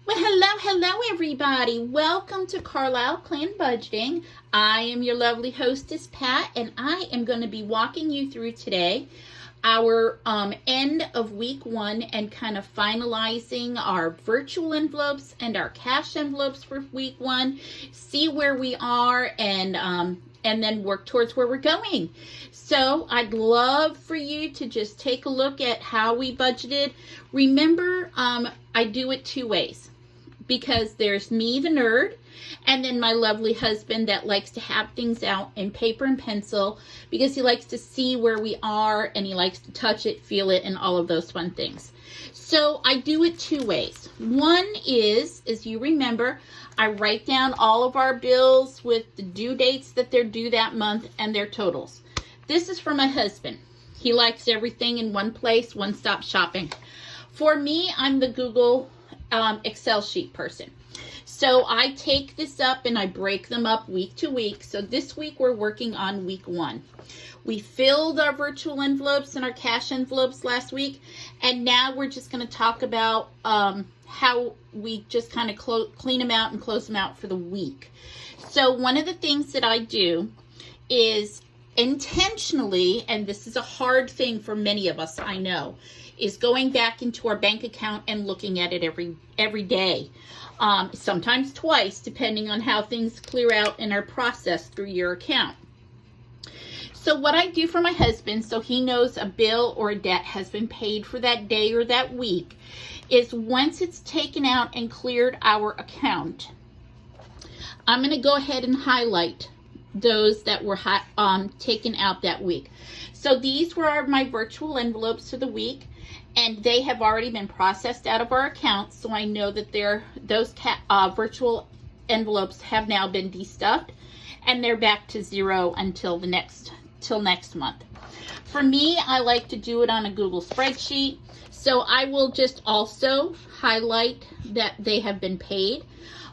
Well, hello, everybody. Welcome to Carlisle Clan Budgeting. I am your lovely hostess, Pat, and I am going to be walking you through today our end of week one and kind of finalizing our virtual envelopes and our cash envelopes for week one, see where we are, and then work towards where we're going. So I'd love for you to just take a look at how we budgeted. Remember, I do it two ways, because there's me, the nerd, and then my lovely husband that likes to have things out in paper and pencil because he likes to see where we are and he likes to touch it, feel it, and all of those fun things. So I do it two ways. One is, as you remember, I write down all of our bills with the due dates that they're due that month and their totals. This is for my husband. He likes everything in one place, one-stop shopping. For me, I'm the Google Excel sheet person. So I take this up and I break them up week to week. So this week we're working on week one. We filled our virtual envelopes and our cash envelopes last week, and now we're just going to talk about how we just kind of clean them out and close them out for the week. So one of the things that I do is intentionally, and this is a hard thing for many of us, I know, is going back into our bank account and looking at it every day. Sometimes twice, depending on how things clear out in our process through your account. So what I do for my husband, so he knows a bill or a debt has been paid for that day or that week, is once it's taken out and cleared our account, I'm going to go ahead and highlight those that were taken out that week. So these were my virtual envelopes for the week, and they have already been processed out of our account, so I know that those virtual envelopes have now been destuffed, and they're back to zero until next month. For me, I like to do it on a Google spreadsheet, so I will just also highlight that they have been paid,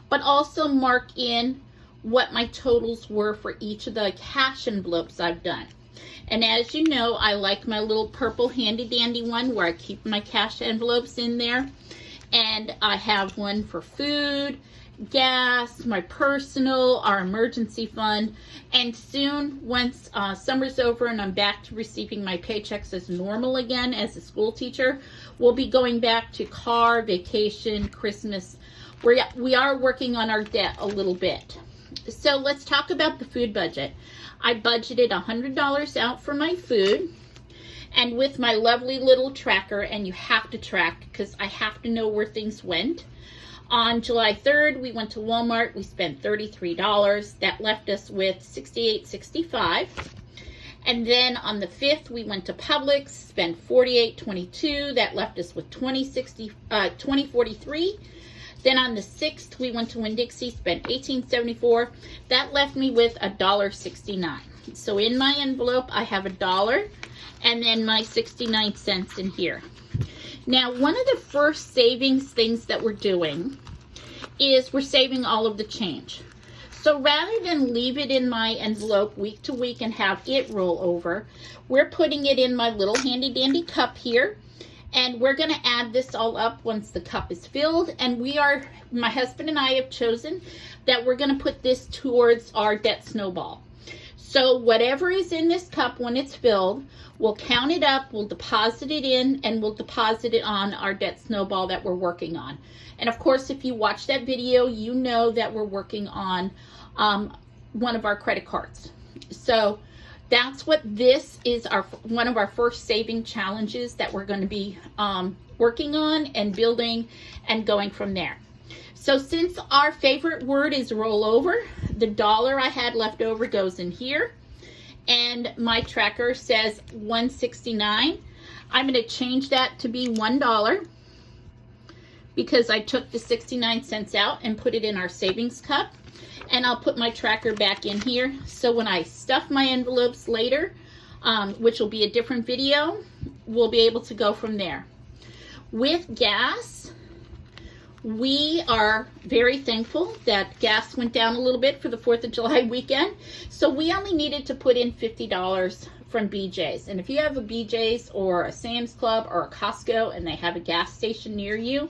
but also mark in what my totals were for each of the cash envelopes I've done. And as you know, I like my little purple handy dandy one where I keep my cash envelopes in there. And I have one for food, gas, my personal, our emergency fund. And soon, once summer's over and I'm back to receiving my paychecks as normal again as a school teacher, we'll be going back to car, vacation, Christmas. We are working on our debt a little bit. So let's talk about the food budget. I budgeted $100 out for my food, and with my lovely little tracker, and you have to track because I have to know where things went. On July 3rd, we went to Walmart. We spent $33. That left us with $68.65. And then on the 5th, we went to Publix, spent $48.22. That left us with $20.43. Then on the 6th, we went to Winn-Dixie, spent $18.74. That left me with $1.69. So in my envelope, I have $1 and then my 69 cents in here. Now, one of the first savings things that we're doing is we're saving all of the change. So rather than leave it in my envelope week to week and have it roll over, we're putting it in my little handy dandy cup here. And we're going to add this all up once the cup is filled. And my husband and I have chosen that we're going to put this towards our debt snowball. So whatever is in this cup when it's filled, we'll count it up, we'll deposit it in, and we'll deposit it on our debt snowball that we're working on. And of course, if you watch that video, you know that we're working on one of our credit cards. So that's what this is, one of our first saving challenges that we're going to be working on and building and going from there. So since our favorite word is roll over, the $1 I had left over goes in here. And my tracker says $1.69. I'm going to change that to be $1 because I took the 69 cents out and put it in our savings cup. And I'll put my tracker back in here. So when I stuff my envelopes later, which will be a different video, we'll be able to go from there. With gas, we are very thankful that gas went down a little bit for the 4th of July weekend. So we only needed to put in $50 from BJ's. And if you have a BJ's or a Sam's Club or a Costco and they have a gas station near you,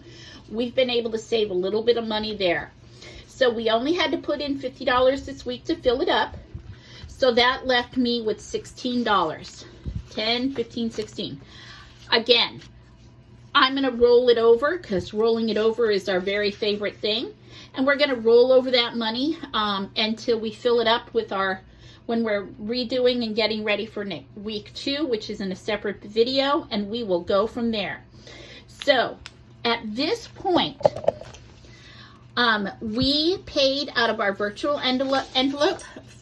we've been able to save a little bit of money there. So we only had to put in $50 this week to fill it up. So that left me with $16. 10, 15, 16. Again, I'm going to roll it over because rolling it over is our very favorite thing. And we're going to roll over that money until we fill it up with when we're redoing and getting ready for week 2, which is in a separate video, and we will go from there. So at this point, we paid out of our virtual envelope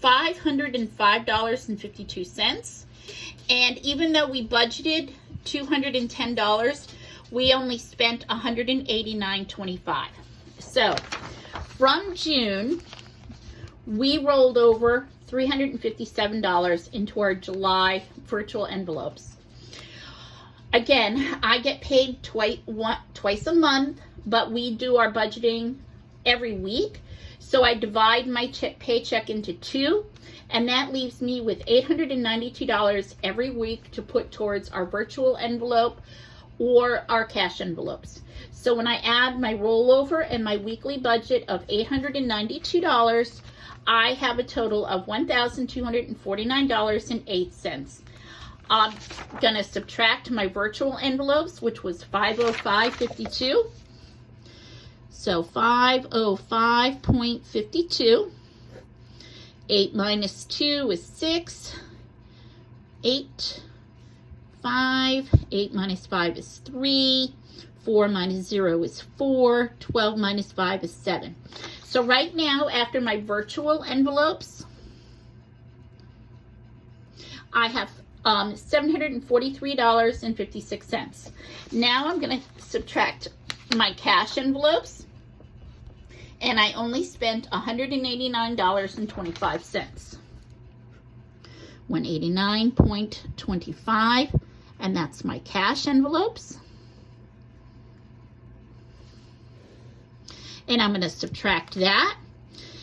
$505.52. And even though we budgeted $210, we only spent $189.25. So from June, we rolled over $357 into our July virtual envelopes. Again, I get paid twice a month, but we do our budgeting every week. So I divide my paycheck into 2, and that leaves me with $892 every week to put towards our virtual envelope or our cash envelopes. So when I add my rollover and my weekly budget of $892, I have a total of $1,249.08. I'm gonna subtract my virtual envelopes, which was $505.52. So 505.52. 8 minus 2 is 6. 8. 5. 8 minus 5 is 3. 4 minus 0 is 4. 12 minus 5 is 7. So right now, after my virtual envelopes, I have $743.56. Now I'm going to subtract my cash envelopes, and I only spent $189.25. 189.25, and that's my cash envelopes. And I'm going to subtract that.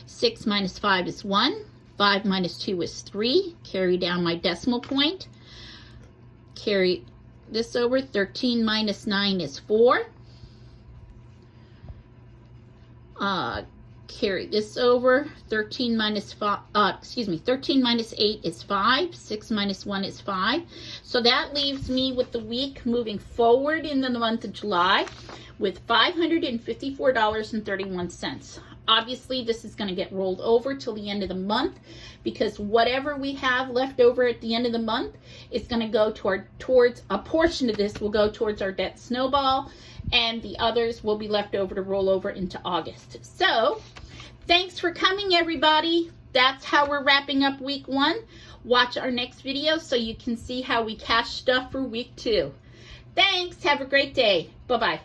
6 minus 5 is 1. 5 minus 2 is 3. Carry down my decimal point. Carry this over. 13 minus 9 is 4. Carry this over. 13 minus 8 is 5. 6 minus 1 is 5. So that leaves me with the week moving forward in the month of July with $554.31. Obviously, this is going to get rolled over till the end of the month, because whatever we have left over at the end of the month is going to go towards a portion of this will go towards our debt snowball, and the others will be left over to roll over into August. So thanks for coming, everybody. That's how we're wrapping up week 1. Watch our next video so you can see how we cash stuff for week 2. Thanks. Have a great day. Bye-bye.